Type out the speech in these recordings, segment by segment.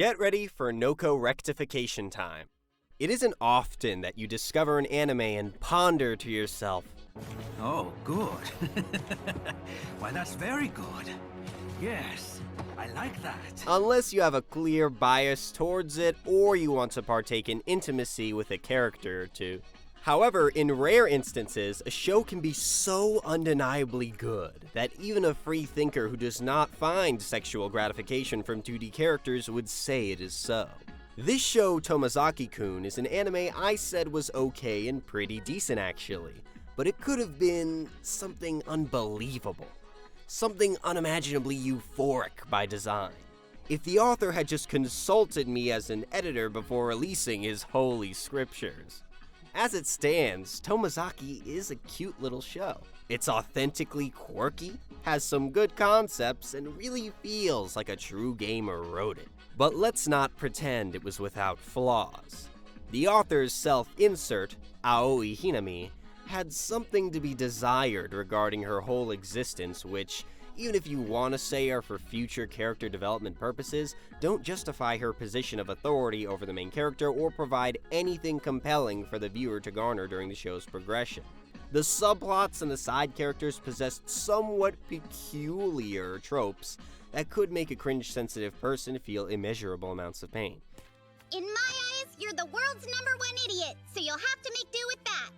Get ready for noko rectification time. It isn't often that you discover an anime and ponder to yourself, Oh, good. Why, that's very good. Yes, I like that. unless you have a clear bias towards it or you want to partake in intimacy with a character or two. However, in rare instances, a show can be so undeniably good that even a free thinker who does not find sexual gratification from 2D characters would say it is so. This show, Tomozaki-kun, is an anime I said was okay and pretty decent actually, but it could have been something unbelievable. Something unimaginably euphoric by design. If the author had just consulted me as an editor before releasing his holy scriptures. As it stands, Tomozaki is a cute little show. It's authentically quirky, has some good concepts, and really feels like a true gamer wrote it. But let's not pretend it was without flaws. The author's self-insert, Aoi Hinami, had something to be desired regarding her whole existence which, even if you want to say are for future character development purposes, don't justify her position of authority over the main character or provide anything compelling for the viewer to garner during the show's progression. The subplots and the side characters possessed somewhat peculiar tropes that could make a cringe-sensitive person feel immeasurable amounts of pain. In my eyes, you're the world's #1 idiot, so you'll have to make do with that.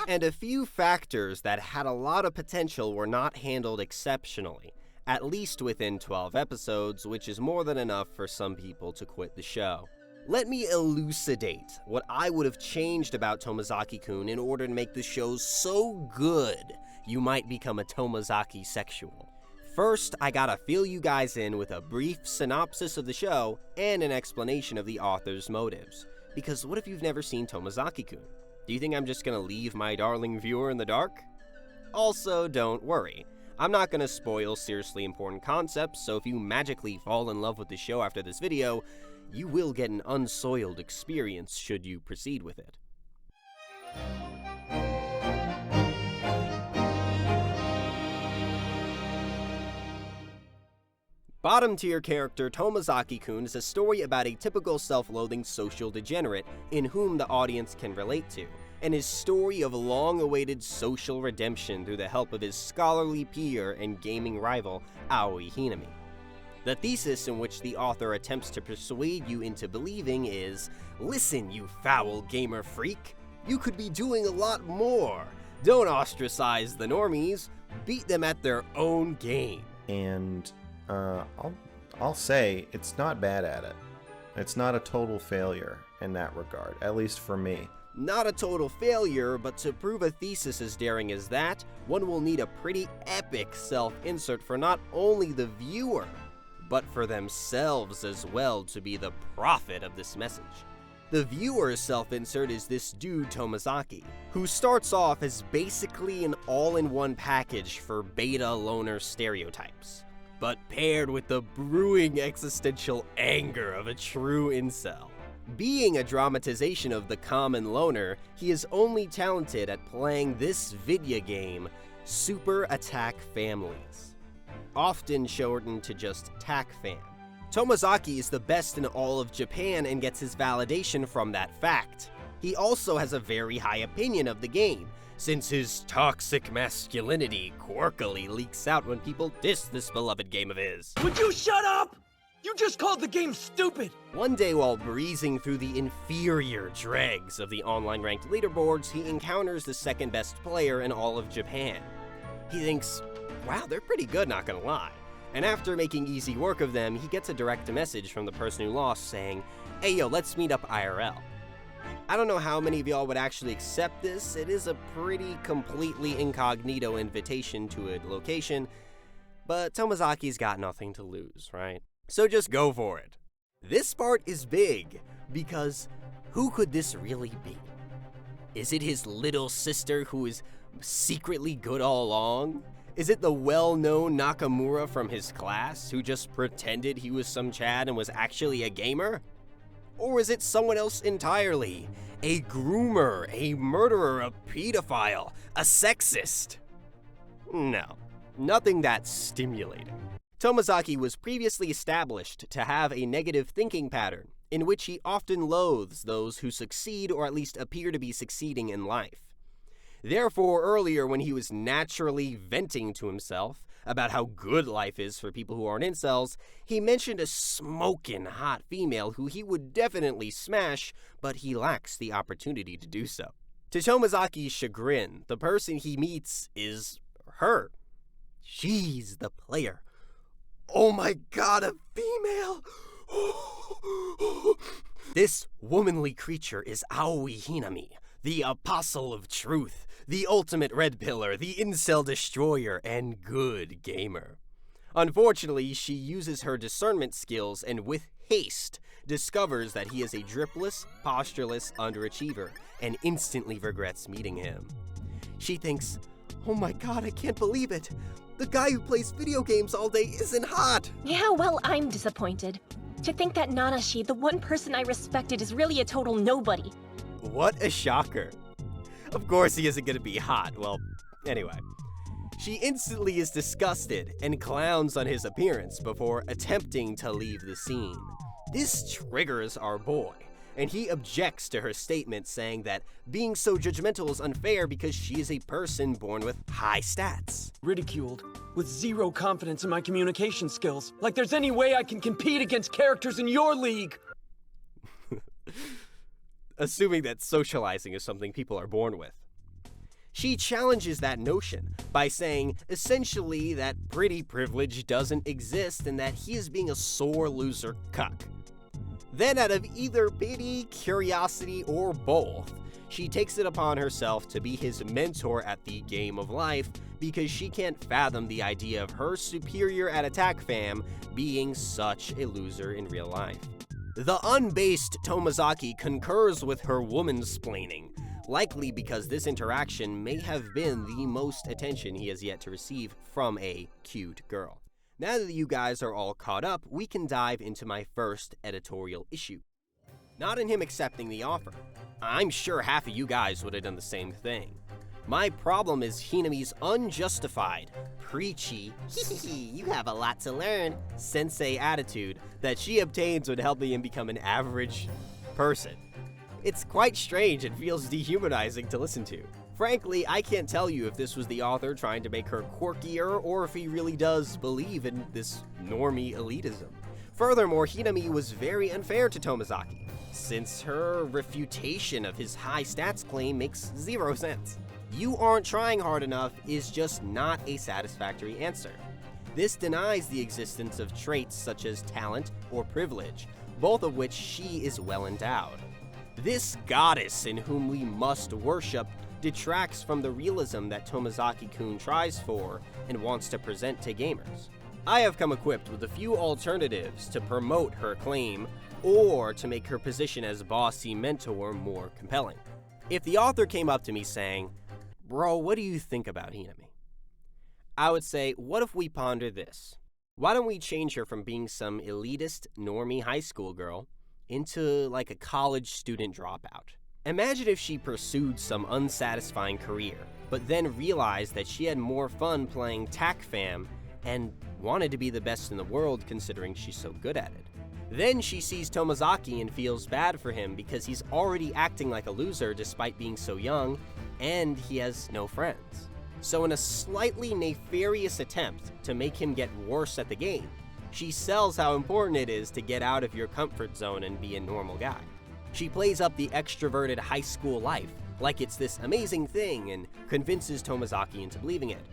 And a few factors that had a lot of potential were not handled exceptionally, at least within 12 episodes, which is more than enough for some people to quit the show. Let me elucidate what I would have changed about Tomozaki-kun in order to make the show so good you might become a Tomozaki sexual. First, I gotta fill you guys in with a brief synopsis of the show and an explanation of the author's motives. Because what if you've never seen Tomozaki-kun? Do you think I'm just gonna leave my darling viewer in the dark? Also, don't worry. I'm not gonna spoil seriously important concepts, so if you magically fall in love with the show after this video, you will get an unsoiled experience should you proceed with it. Bottom tier character Tomozaki-kun is a story about a typical self-loathing social degenerate in whom the audience can relate to, and his story of long-awaited social redemption through the help of his scholarly peer and gaming rival, Aoi Hinami. The thesis in which the author attempts to persuade you into believing is, listen you foul gamer freak, you could be doing a lot more. Don't ostracize the normies, beat them at their own game. And I'll say it's not bad at it. It's not a total failure in that regard, at least for me. Not a total failure, but to prove a thesis as daring as that, one will need a pretty epic self-insert for not only the viewer, but for themselves as well to be the prophet of this message. The viewer's self-insert is this dude Tomozaki, who starts off as basically an all-in-one package for beta loner stereotypes, but paired with the brewing existential anger of a true incel. Being a dramatization of the common loner, he is only talented at playing this video game, Super Attack Families, often shortened to just Tack Fam. Tomozaki is the best in all of Japan and gets his validation from that fact. He also has a very high opinion of the game, since his toxic masculinity quirkily leaks out when people diss this beloved game of his. Would you shut up? You just called the game stupid! One day while breezing through the inferior dregs of the online ranked leaderboards, he encounters the second best player in all of Japan. He thinks, wow, they're pretty good, not gonna lie. And after making easy work of them, he gets a direct message from the person who lost saying, hey yo, let's meet up IRL. I don't know how many of y'all would actually accept this. It is a pretty completely incognito invitation to a location, but Tomozaki's got nothing to lose, right? So just go for it. This part is big, because who could this really be? Is it his little sister who is secretly good all along? Is it the well-known Nakamura from his class who just pretended he was some Chad and was actually a gamer? Or is it someone else entirely? A groomer, a murderer, a pedophile, a sexist? No, nothing that stimulating. Tomozaki was previously established to have a negative thinking pattern, in which he often loathes those who succeed or at least appear to be succeeding in life. Therefore, earlier when he was naturally venting to himself about how good life is for people who aren't incels, he mentioned a smoking hot female who he would definitely smash, but he lacks the opportunity to do so. To Tomozaki's chagrin, the person he meets is her. She's the player. Oh my god, a female! This womanly creature is Aoi Hinami, the apostle of truth, the ultimate red pillar, the incel destroyer, and good gamer. Unfortunately, she uses her discernment skills and with haste discovers that he is a dripless, postureless underachiever and instantly regrets meeting him. She thinks, oh my god, I can't believe it. The guy who plays video games all day isn't hot. Yeah, well, I'm disappointed. To think that Nanashi, the one person I respected, is really a total nobody. What a shocker. Of course he isn't gonna be hot. Well, anyway. She instantly is disgusted and clowns on his appearance before attempting to leave the scene. This triggers our boy, and he objects to her statement saying that being so judgmental is unfair because she is a person born with high stats. Ridiculed, with zero confidence in my communication skills. Like there's any way I can compete against characters in your league! Assuming that socializing is something people are born with. She challenges that notion by saying, essentially, that pretty privilege doesn't exist and that he is being a sore loser cuck. Then, out of either pity, curiosity, or both, she takes it upon herself to be his mentor at the game of life because she can't fathom the idea of her superior at Attack Fam being such a loser in real life. The unbased Tomozaki concurs with her woman-splaining, likely because this interaction may have been the most attention he has yet to receive from a cute girl. Now that you guys are all caught up, we can dive into my first editorial issue. Not in him accepting the offer. I'm sure half of you guys would have done the same thing. My problem is Hinami's unjustified, preachy, you have a lot to learn, sensei attitude that she obtains when helping him become an average person. It's quite strange and feels dehumanizing to listen to. Frankly, I can't tell you if this was the author trying to make her quirkier or if he really does believe in this normie elitism. Furthermore, Hinami was very unfair to Tomozaki, since her refutation of his high stats claim makes zero sense. You aren't trying hard enough is just not a satisfactory answer. This denies the existence of traits such as talent or privilege, both of which she is well endowed. This goddess in whom we must worship detracts from the realism that Tomozaki-kun tries for and wants to present to gamers. I have come equipped with a few alternatives to promote her claim or to make her position as bossy mentor more compelling. If the author came up to me saying, "Bro, what do you think about Hinami?" I would say, what if we ponder this? Why don't we change her from being some elitist, normie high school girl into like a college student dropout? Imagine if she pursued some unsatisfying career, but then realized that she had more fun playing Attack Fam and wanted to be the best in the world considering she's so good at it. Then she sees Tomozaki and feels bad for him because he's already acting like a loser despite being so young, and he has no friends. So in a slightly nefarious attempt to make him get worse at the game, she sells how important it is to get out of your comfort zone and be a normal guy. She plays up the extroverted high school life like it's this amazing thing and convinces Tomozaki into believing it.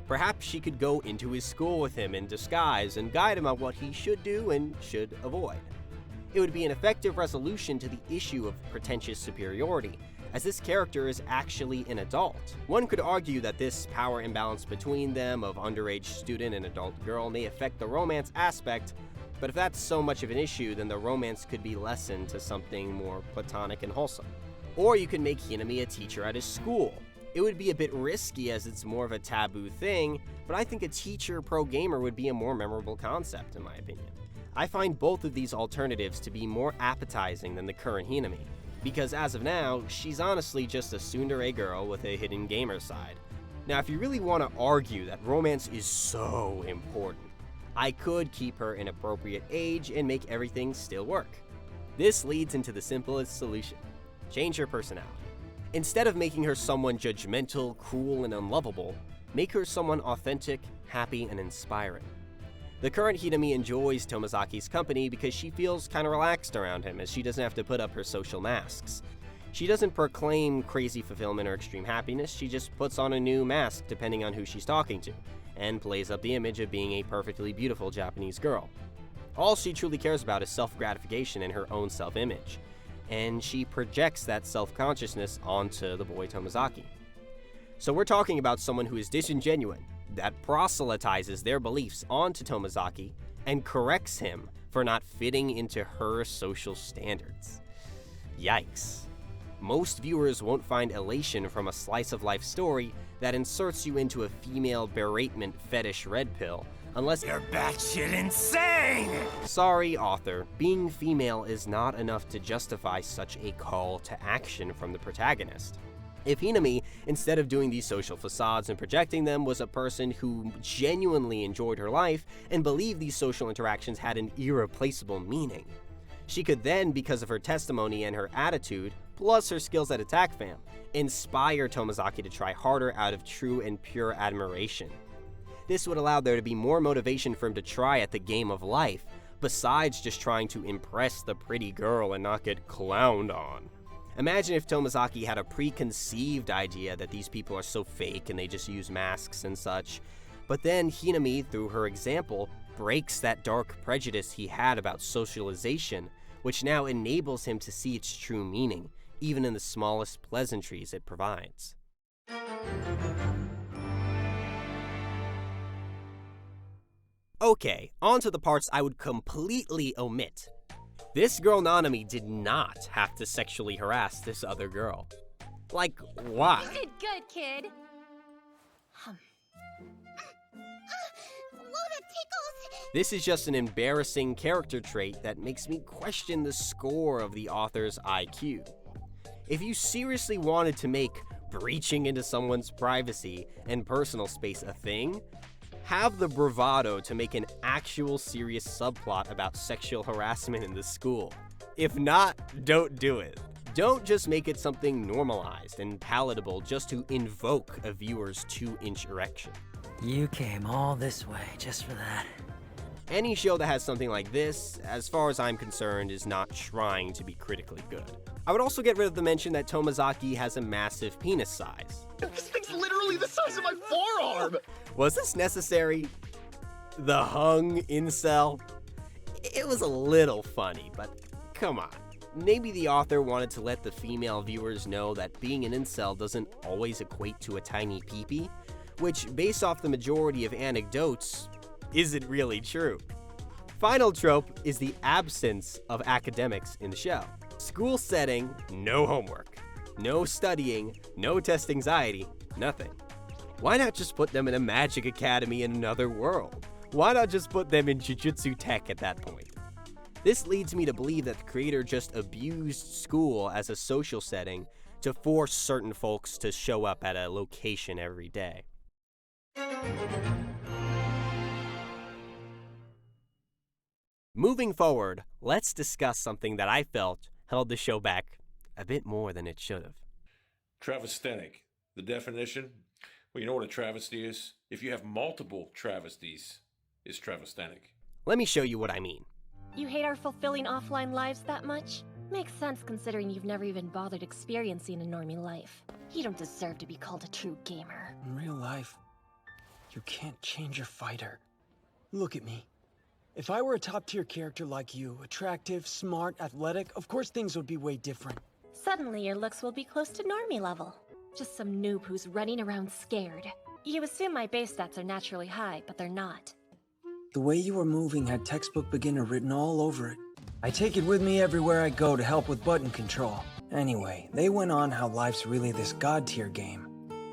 Perhaps she could go into his school with him in disguise and guide him on what he should do and should avoid. It would be an effective resolution to the issue of pretentious superiority, as this character is actually an adult. One could argue that this power imbalance between them of underage student and adult girl may affect the romance aspect, but if that's so much of an issue, then the romance could be lessened to something more platonic and wholesome. Or you could make Hinami a teacher at his school. It would be a bit risky as it's more of a taboo thing, but I think a teacher pro-gamer would be a more memorable concept in my opinion. I find both of these alternatives to be more appetizing than the current Hinami, because as of now, she's honestly just a tsundere girl with a hidden gamer side. Now if you really want to argue that romance is so important, I could keep her an appropriate age and make everything still work. This leads into the simplest solution. Change her personality. Instead of making her someone judgmental, cruel, and unlovable, make her someone authentic, happy, and inspiring. The current Hinami enjoys Tomozaki's company because she feels kind of relaxed around him, as she doesn't have to put up her social masks. She doesn't proclaim crazy fulfillment or extreme happiness, she just puts on a new mask depending on who she's talking to, and plays up the image of being a perfectly beautiful Japanese girl. All she truly cares about is self-gratification and her own self-image, and she projects that self-consciousness onto the boy Tomozaki. So we're talking about someone who is disingenuous, that proselytizes their beliefs onto Tomozaki and corrects him for not fitting into her social standards. Yikes. Most viewers won't find elation from a slice-of-life story that inserts you into a female beratement fetish red pill, unless you're batshit insane! Sorry, author, being female is not enough to justify such a call to action from the protagonist. If Hinami, instead of doing these social facades and projecting them, was a person who genuinely enjoyed her life and believed these social interactions had an irreplaceable meaning, she could then, because of her testimony and her attitude, plus her skills at Attack Fam, inspire Tomozaki to try harder out of true and pure admiration. This would allow there to be more motivation for him to try at the game of life, besides just trying to impress the pretty girl and not get clowned on. Imagine if Tomozaki had a preconceived idea that these people are so fake and they just use masks and such, but then Hinami, through her example, breaks that dark prejudice he had about socialization, which now enables him to see its true meaning, even in the smallest pleasantries it provides. Okay, on to the parts I would completely omit. This girl Nanami did not have to sexually harass this other girl. Like, why? You did good, kid. Whoa, that tickles! This is just an embarrassing character trait that makes me question the score of the author's IQ. If you seriously wanted to make breaching into someone's privacy and personal space a thing, have the bravado to make an actual serious subplot about sexual harassment in the school. If not, don't do it. Don't just make it something normalized and palatable just to invoke a viewer's 2-inch erection. You came all this way just for that. Any show that has something like this, as far as I'm concerned, is not trying to be critically good. I would also get rid of the mention that Tomozaki has a massive penis size. This thing's literally the size of my forearm! Was this necessary? The hung incel? It was a little funny, but come on. Maybe the author wanted to let the female viewers know that being an incel doesn't always equate to a tiny peepee, which, based off the majority of anecdotes, isn't really true. Final trope is the absence of academics in the show. School setting, no homework. No studying, no test anxiety, nothing. Why not just put them in a magic academy in another world? Why not just put them in Jujutsu Tech at that point? This leads me to believe that the creator just abused school as a social setting to force certain folks to show up at a location every day. Moving forward, let's discuss something that I felt held the show back a bit more than it should have. Travesthetic. The definition? Well, you know what a travesty is? If you have multiple travesties, it's travesthetic. Let me show you what I mean. You hate our fulfilling offline lives that much? Makes sense considering you've never even bothered experiencing a normie life. You don't deserve to be called a true gamer. In real life, you can't change your fighter. Look at me. If I were a top-tier character like you, attractive, smart, athletic, of course things would be way different. Suddenly your looks will be close to normie level. Just some noob who's running around scared. You assume my base stats are naturally high, but they're not. The way you were moving had textbook beginner written all over it. I take it with me everywhere I go to help with button control. Anyway, they went on how life's really this God-Tier game.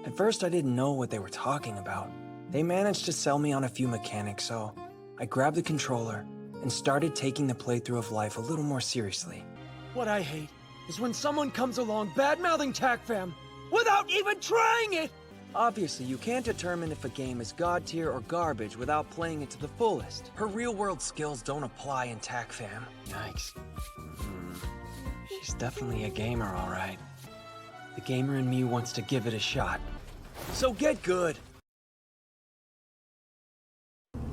At first I didn't know what they were talking about. They managed to sell me on a few mechanics, so I grabbed the controller and started taking the playthrough of life a little more seriously. What I hate is when someone comes along bad-mouthing TAC fam without even trying it! Obviously, you can't determine if a game is God-Tier or garbage without playing it to the fullest. Her real-world skills don't apply in TAC fam. Yikes. She's definitely a gamer, all right. The gamer in me wants to give it a shot. So get good!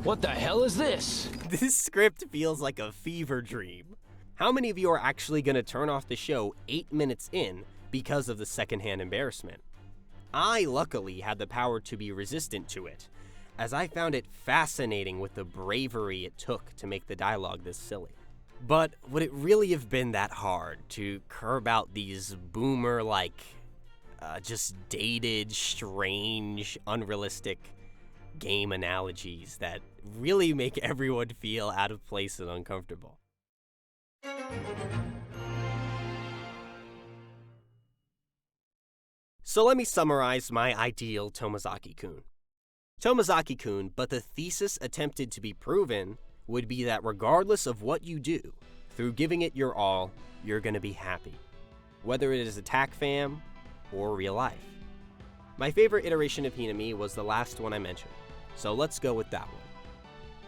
What the hell is this? This script feels like a fever dream. How many of you are actually going to turn off the show 8 minutes in because of the secondhand embarrassment? I luckily had the power to be resistant to it, as I found it fascinating with the bravery it took to make the dialogue this silly. But would it really have been that hard to curb out these boomer-like, just dated, strange, unrealistic game analogies that really make everyone feel out of place and uncomfortable? So let me summarize my ideal Tomozaki-kun. Tomozaki-kun, but the thesis attempted to be proven would be that regardless of what you do, through giving it your all, you're gonna be happy. Whether it is attack fam or real life. My favorite iteration of Hinami was the last one I mentioned, so let's go with that one.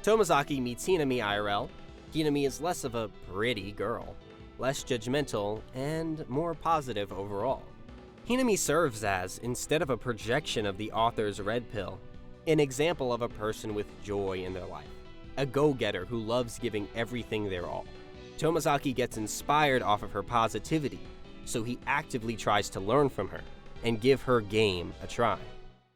Tomozaki meets Hinami IRL. Hinami is less of a pretty girl, less judgmental, and more positive overall. Hinami serves as, instead of a projection of the author's red pill, an example of a person with joy in their life, a go-getter who loves giving everything their all. Tomozaki gets inspired off of her positivity, so he actively tries to learn from her and give her game a try.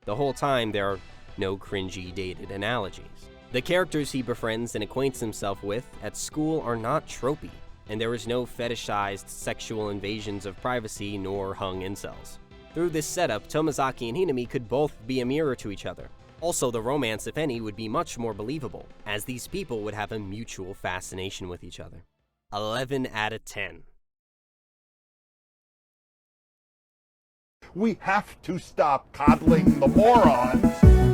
The whole time there are no cringy dated analogies. The characters he befriends and acquaints himself with at school are not tropey, and there is no fetishized sexual invasions of privacy nor hung incels. Through this setup, Tomozaki and Hinami could both be a mirror to each other. Also, the romance, if any, would be much more believable, as these people would have a mutual fascination with each other. 11 out of 10. We have to stop coddling the morons.